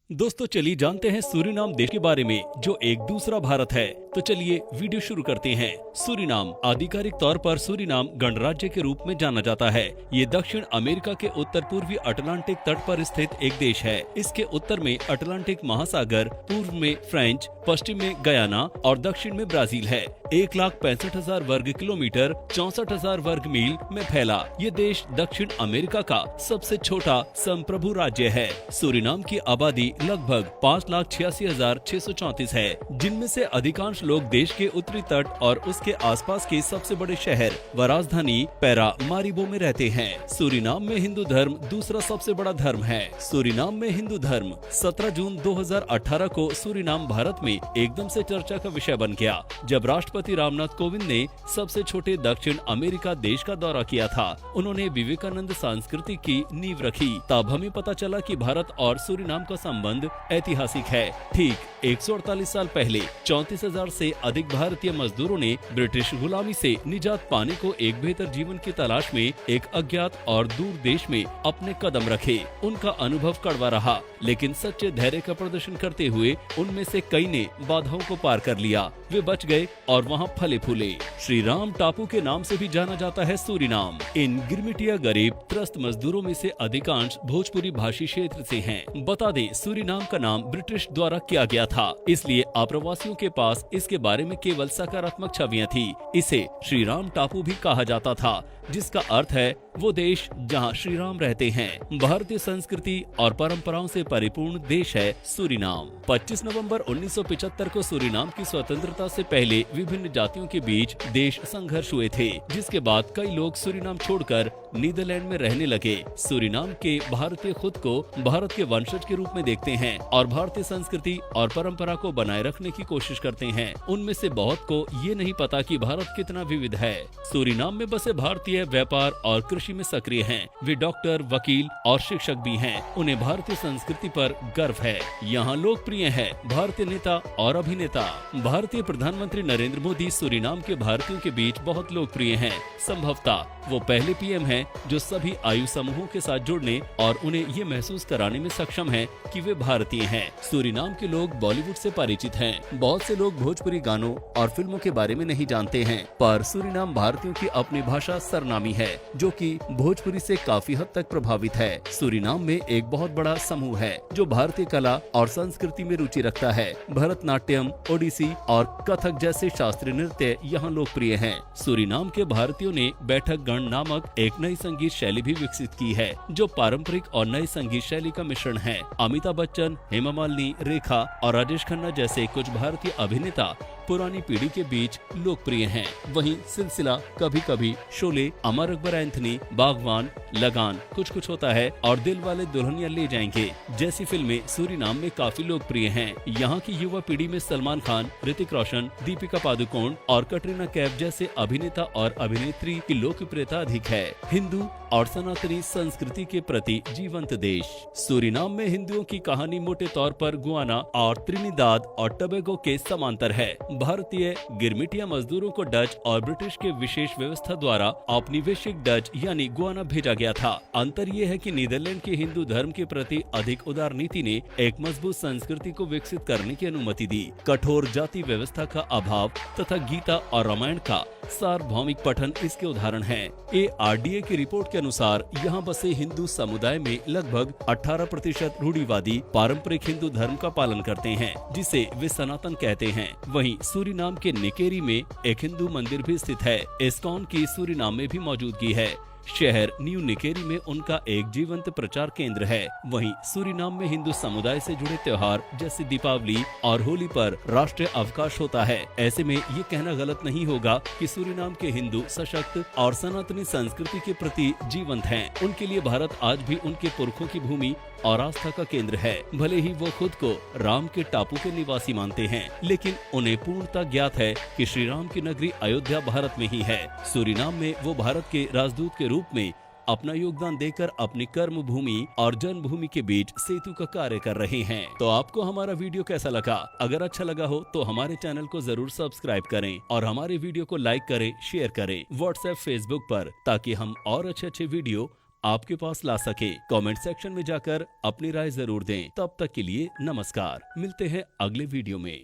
दोस्तों चलिए जानते हैं सूरीनाम देश के बारे में जो एक दूसरा भारत है। तो चलिए वीडियो शुरू करते हैं। सूरीनाम आधिकारिक तौर पर सूरीनाम गणराज्य के रूप में जाना जाता है। ये दक्षिण अमेरिका के उत्तर पूर्वी अटलांटिक तट पर स्थित एक देश है। इसके उत्तर में अटलांटिक महासागर, पूर्व में फ्रेंच, पश्चिम में गयाना और दक्षिण में ब्राजील है। 1,65,000 वर्ग किलोमीटर 64,000 वर्ग मील में फैला ये देश दक्षिण अमेरिका का सबसे छोटा संप्रभु राज्य है। सूरीनाम की आबादी लगभग 5,86,634 है, जिनमें से अधिकांश लोग देश के उत्तरी तट और उसके आसपास के सबसे बड़े शहर व राजधानी पैरामारिबो में रहते हैं। सूरीनाम में हिंदू धर्म दूसरा सबसे बड़ा धर्म है। सूरीनाम में हिंदू धर्म 17 जून 2018 को सूरीनाम भारत में एकदम से चर्चा का विषय बन गया, जब राष्ट्रपति रामनाथ कोविंद ने सबसे छोटे दक्षिण अमेरिका देश का दौरा किया था। उन्होंने विवेकानंद संस्कृति की नींव रखी। तब हमें पता चला कि भारत और सूरीनाम का संबंध ऐतिहासिक है। ठीक 148 साल पहले 34,000 से अधिक भारतीय मजदूरों ने ब्रिटिश गुलामी से निजात पाने को एक बेहतर जीवन की तलाश में एक अज्ञात और दूर देश में अपने कदम रखे। उनका अनुभव कड़वा रहा, लेकिन सच्चे धैर्य का प्रदर्शन करते हुए उनमें से कई ने बाधाओं को पार कर लिया। वे बच गए और वहाँ फले फूले। श्री राम टापू के नाम से भी जाना जाता है सूरीनाम। इन गिरमिटिया गरीब त्रस्त मजदूरों में से अधिकांश भोजपुरी भाषी क्षेत्र से हैं। बता दें, सूरीनाम का नाम ब्रिटिश द्वारा किया गया था, इसलिए अप्रवासियों के पास इसके बारे में केवल सकारात्मक छवियां थी। इसे श्री राम टापू भी कहा जाता था, जिसका अर्थ है वो देश जहां श्री राम रहते हैं। भारतीय संस्कृति और परंपराओं से परिपूर्ण देश है सूरीनाम। 25 नवंबर 1975 को सूरीनाम की स्वतंत्रता से पहले विभिन्न जातियों के बीच देश संघर्ष हुए थे, जिसके बाद कई लोग सूरीनाम छोड़कर नीदरलैंड में रहने लगे। सूरीनाम के भारतीय खुद को भारत के वंशज के रूप में देखते हैं और भारतीय संस्कृति और परंपरा को बनाए रखने की कोशिश करते हैं। उनमें से बहुत को ये नहीं पता कि भारत कितना विविध है। सूरीनाम में बसे भारतीय व्यापार और कृषि में सक्रिय हैं। वे डॉक्टर, वकील और शिक्षक भी हैं। उन्हें भारतीय संस्कृति पर गर्व है। यहाँ लोकप्रिय है भारतीय नेता और अभिनेता। भारतीय प्रधानमंत्री नरेंद्र मोदी सूरीनाम के भारतीयों के बीच बहुत लोकप्रिय हैं। संभवतः वो पहले पीएम हैं जो सभी आयु समूहों के साथ जुड़ने और उन्हें ये महसूस कराने में सक्षम हैं कि वे भारतीय हैं। सूरीनाम के लोग बॉलीवुड से परिचित हैं। बहुत से लोग भोजपुरी गानों और फिल्मों के बारे में नहीं जानते हैं, पर सूरीनाम भारतीयों की अपनी भाषा सरनामी है, जो कि भोजपुरी से काफी हद तक प्रभावित है। सूरीनाम में एक बहुत बड़ा समूह है जो भारतीय कला और संस्कृति में रुचि रखता है। भरतनाट्यम, ओडिसी और कथक जैसे शास्त्रीय नृत्य यहाँ लोकप्रिय हैं। सूरीनाम के भारतीयों ने बैठक गण नामक एक नई संगीत शैली भी विकसित की है, जो पारंपरिक और नई संगीत शैली का मिश्रण है। अमिताभ बच्चन, हेमा मालिनी, रेखा और राजेश खन्ना जैसे कुछ भारतीय अभिनेता पुरानी पीढ़ी के बीच लोकप्रिय हैं। वहीं सिलसिला, कभी कभी, शोले, अमर अकबर एंथनी, बागवान, लगान, कुछ कुछ होता है और दिल वाले दुल्हनिया ले जाएंगे जैसी फिल्में सूरीनाम में काफी लोकप्रिय हैं। यहाँ की युवा पीढ़ी में सलमान खान, ऋतिक रोशन, दीपिका पादुकोण और कटरीना कैफ जैसे अभिनेता और अभिनेत्री की लोकप्रियता अधिक है। हिंदू और सनातनी संस्कृति के प्रति जीवंत देश। सूरीनाम में हिंदुओं की कहानी मोटे तौर पर गुआना और त्रिनिदाद और टबेगो के समांतर है। भारतीय गिरमिटिया मजदूरों को डच और ब्रिटिश के विशेष व्यवस्था द्वारा औपनिवेशिक डच यानी गुआना भेजा गया था। अंतर ये है कि नीदरलैंड के हिंदू धर्म के प्रति अधिक उदार नीति ने एक मजबूत संस्कृति को विकसित करने की अनुमति दी। कठोर जाति व्यवस्था का अभाव तथा गीता और रामायण का सार्वभौमिक पठन इसके उदाहरण हैं। ARDA की रिपोर्ट के अनुसार यहाँ बसे हिंदू समुदाय में लगभग 18% रूढ़िवादी पारंपरिक हिंदू धर्म का पालन करते हैं, जिसे वे सनातन कहते हैं। वहीं सूरीनाम के निकेरी में एक हिंदू मंदिर भी स्थित है। इस्कॉन की सूरीनाम में भी मौजूदगी है। शहर न्यू निकेरी में उनका एक जीवंत प्रचार केंद्र है। वहीं सूरीनाम में हिंदू समुदाय से जुड़े त्योहार जैसे दीपावली और होली पर राष्ट्रीय अवकाश होता है। ऐसे में ये कहना गलत नहीं होगा कि सूरीनाम के हिंदू सशक्त और सनातनी संस्कृति के प्रति जीवंत हैं। उनके लिए भारत आज भी उनके पुरखों की भूमि और आस्था का केंद्र है। भले ही वो खुद को राम के टापू के निवासी मानते हैं, लेकिन उन्हें पूर्णतः ज्ञात है कि श्री राम की नगरी अयोध्या भारत में ही है। सूरीनाम में वो भारत के राजदूत के रूप में अपना योगदान देकर अपनी कर्म भूमि और जन्मभूमि के बीच सेतु का कार्य कर रहे हैं। तो आपको हमारा वीडियो कैसा लगा? अगर अच्छा लगा हो तो हमारे चैनल को जरूर सब्सक्राइब करें और हमारे वीडियो को लाइक करें, शेयर करें व्हाट्सएप, फेसबुक पर, ताकि हम और अच्छे वीडियो आपके पास ला सके। कमेंट सेक्शन में जाकर अपनी राय जरूर दें। तब तक के लिए नमस्कार, मिलते हैं अगले वीडियो में।